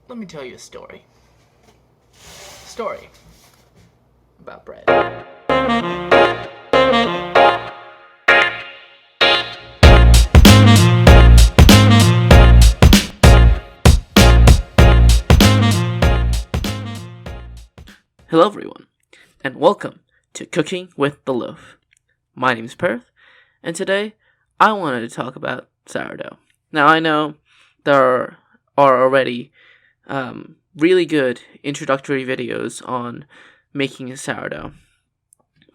Let me tell you a story. Story about bread. Hello everyone, and welcome to Cooking with the Loaf. My name is Perth, and today I wanted to talk about sourdough. Now I know there are already really good introductory videos on making a sourdough,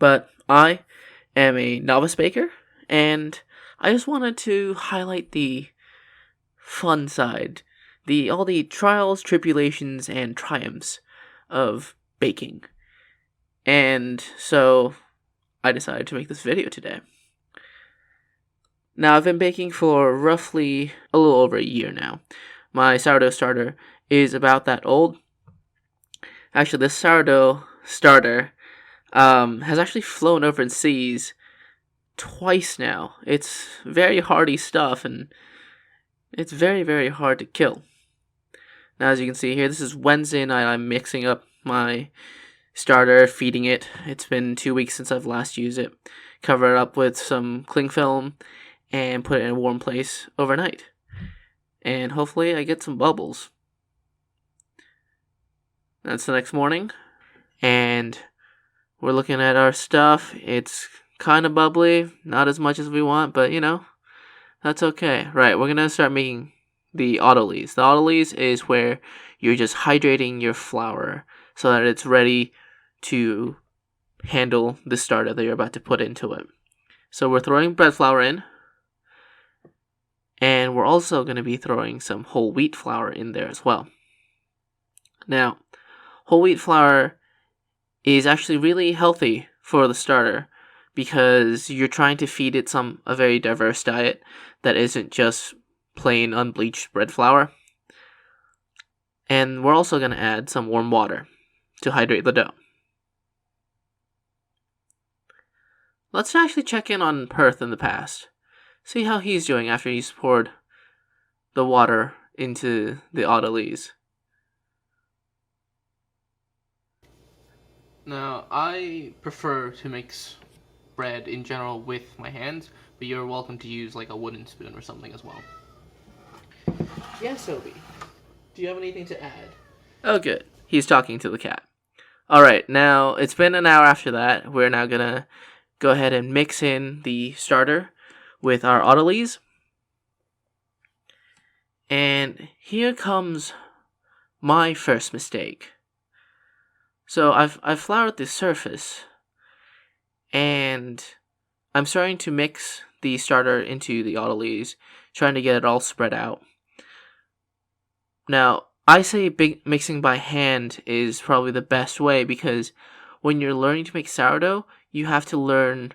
but I am a novice baker, and I just wanted to highlight the fun side, all the trials, tribulations, and triumphs of baking. And so I decided to make this video today. Now, I've been baking for roughly a little over a year now. My sourdough starter is about that old. Actually, this sourdough starter has actually flown over seas twice now. It's very hardy stuff, and it's very, very hard to kill. Now, as you can see here, this is Wednesday night. I'm mixing up my starter, feeding it. It's been 2 weeks since I've last used it. Cover it up with some cling film and put it in a warm place overnight. And hopefully I get some bubbles. That's the next morning. And we're looking at our stuff. It's kind of bubbly. Not as much as we want, but that's okay. Right, we're going to start making the autolyse. The autolyse is where you're just hydrating your flour so that it's ready to handle the starter that you're about to put into it. So we're throwing bread flour in, and we're also going to be throwing some whole wheat flour in there as well. Now, whole wheat flour is actually really healthy for the starter because you're trying to feed it a very diverse diet that isn't just plain unbleached bread flour. And we're also going to add some warm water to hydrate the dough. Let's actually check in on Perth in the past. See how he's doing after he's poured the water into the autolyse. Now, I prefer to mix bread in general with my hands, but you're welcome to use like a wooden spoon or something as well. Yes, Obi. Do you have anything to add? Oh, good. He's talking to the cat. Alright, now it's been an hour after that. We're now gonna go ahead and mix in the starter with our autolyse. And here comes my first mistake. So I've floured the surface, and I'm starting to mix the starter into the autolyse, trying to get it all spread out. Now, I say mixing by hand is probably the best way because when you're learning to make sourdough, you have to learn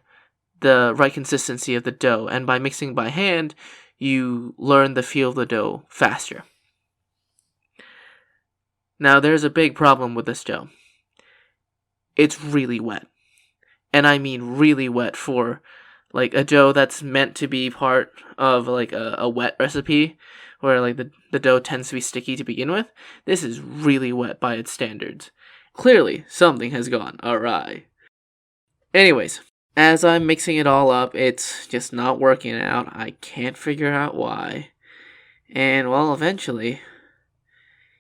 the right consistency of the dough, and by mixing by hand, you learn the feel of the dough faster. Now, there's a big problem with this dough. It's really wet, and I mean really wet for like a dough that's meant to be part of like a wet recipe where like the dough tends to be sticky to begin with. This is really wet by its standards. Clearly, something has gone awry. Anyways, as I'm mixing it all up, it's just not working out. I can't figure out why. And well, eventually,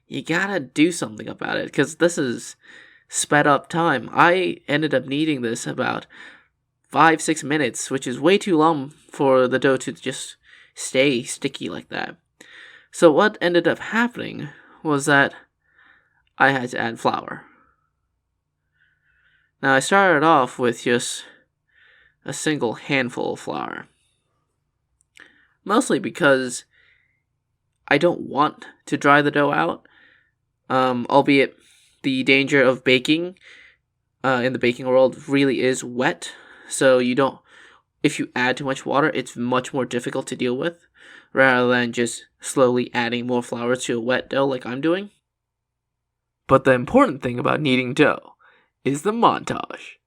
you gotta do something about it because this is sped up time. I ended up needing this about 5-6 minutes, which is way too long for the dough to just stay sticky like that. So what ended up happening was that I had to add flour. Now I started off with just a single handful of flour, mostly because I don't want to dry the dough out, albeit the danger of baking in the baking world really is wet, so if you add too much water, it's much more difficult to deal with, rather than just slowly adding more flour to a wet dough like I'm doing. But the important thing about kneading dough is the montage.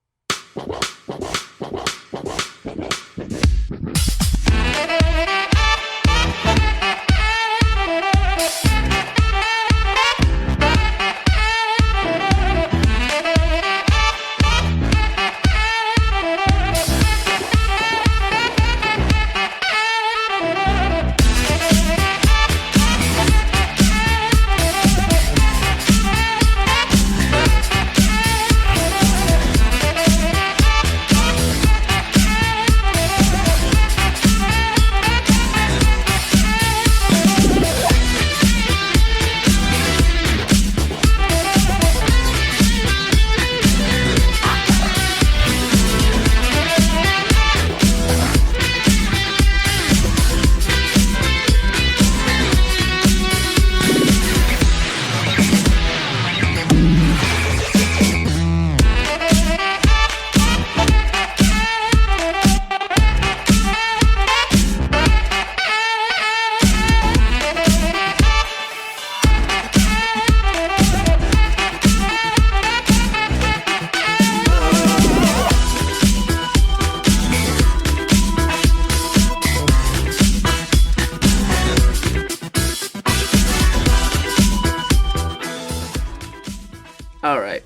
Alright.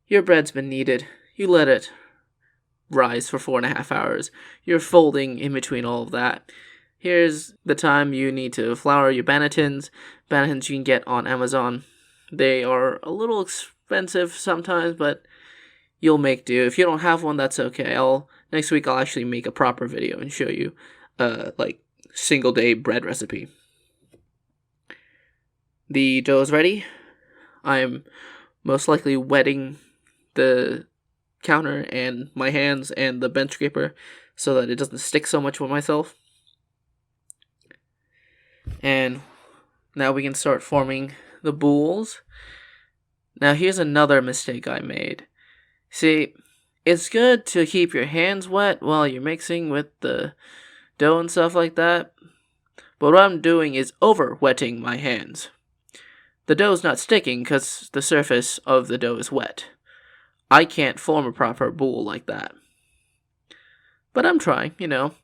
Your bread's been kneaded. You let it rise for 4.5 hours. You're folding in between all of that. Here's the time you need to flour your bannetons. Bannetons you can get on Amazon. They are a little expensive sometimes, but you'll make do. If you don't have one, that's okay. Next week I'll actually make a proper video and show you like single day bread recipe. The dough is ready. I'm most likely wetting the counter and my hands and the bench scraper so that it doesn't stick so much with myself. And now we can start forming the boules. Now here's another mistake I made. See, it's good to keep your hands wet while you're mixing with the dough and stuff like that, but what I'm doing is over-wetting my hands. The dough's not sticking because the surface of the dough is wet. I can't form a proper boule like that. But I'm trying, you know.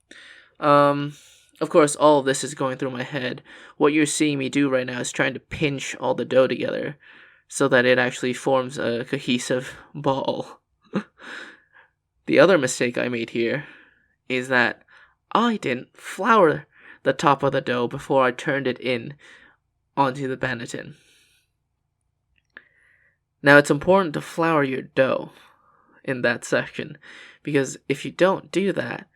Of course, all of this is going through my head. What you're seeing me do right now is trying to pinch all the dough together so that it actually forms a cohesive ball. The other mistake I made here is that I didn't flour the top of the dough before I turned it in onto the banneton. Now, it's important to flour your dough in that section, because if you don't do that,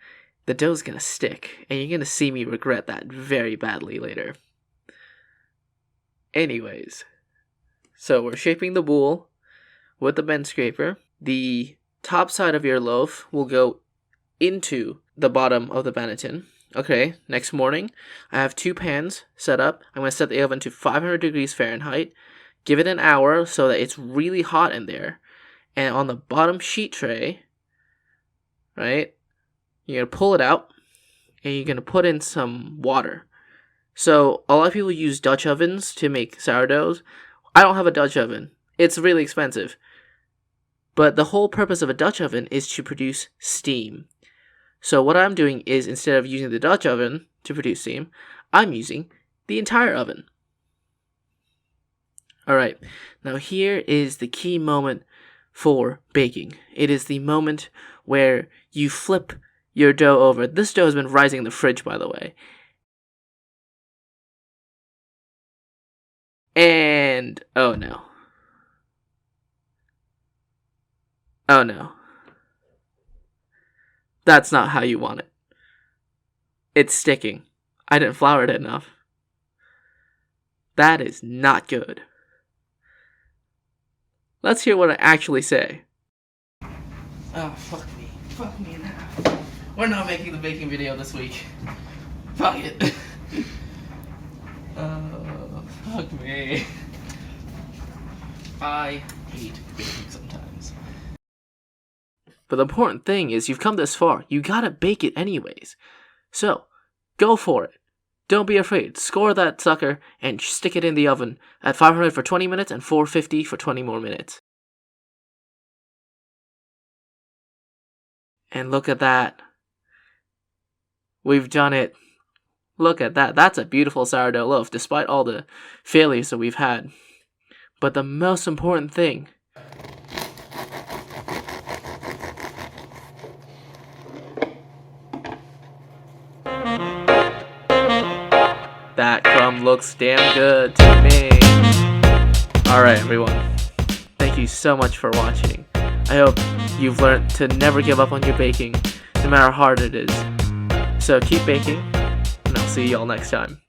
the dough's going to stick, and you're going to see me regret that very badly later. Anyways, so we're shaping the boule with the bench scraper. The top side of your loaf will go into the bottom of the banneton. Okay, next morning, I have 2 pans set up. I'm going to set the oven to 500 degrees Fahrenheit. Give it an hour so that it's really hot in there. And on the bottom sheet tray, right, you're going to pull it out, and you're going to put in some water. So, a lot of people use Dutch ovens to make sourdoughs. I don't have a Dutch oven. It's really expensive. But the whole purpose of a Dutch oven is to produce steam. So what I'm doing is, instead of using the Dutch oven to produce steam, I'm using the entire oven. Alright, now here is the key moment for baking. It is the moment where you flip your dough over. This dough has been rising in the fridge, by the way. And, oh no. Oh no. That's not how you want it. It's sticking. I didn't flour it enough. That is not good. Let's hear what I actually say. Oh, fuck me. Fuck me in half. We're not making the baking video this week. Fuck it. Oh, fuck me. I hate baking sometimes. But the important thing is you've come this far. You gotta bake it anyways. So, go for it. Don't be afraid. Score that sucker and stick it in the oven at 500 for 20 minutes and 450 for 20 more minutes. And look at that. We've done it. Look at that. That's a beautiful sourdough loaf, despite all the failures that we've had. But the most important thing... That crumb looks damn good to me. Alright, everyone. Thank you so much for watching. I hope you've learned to never give up on your baking, no matter how hard it is. So keep baking, and I'll see y'all next time.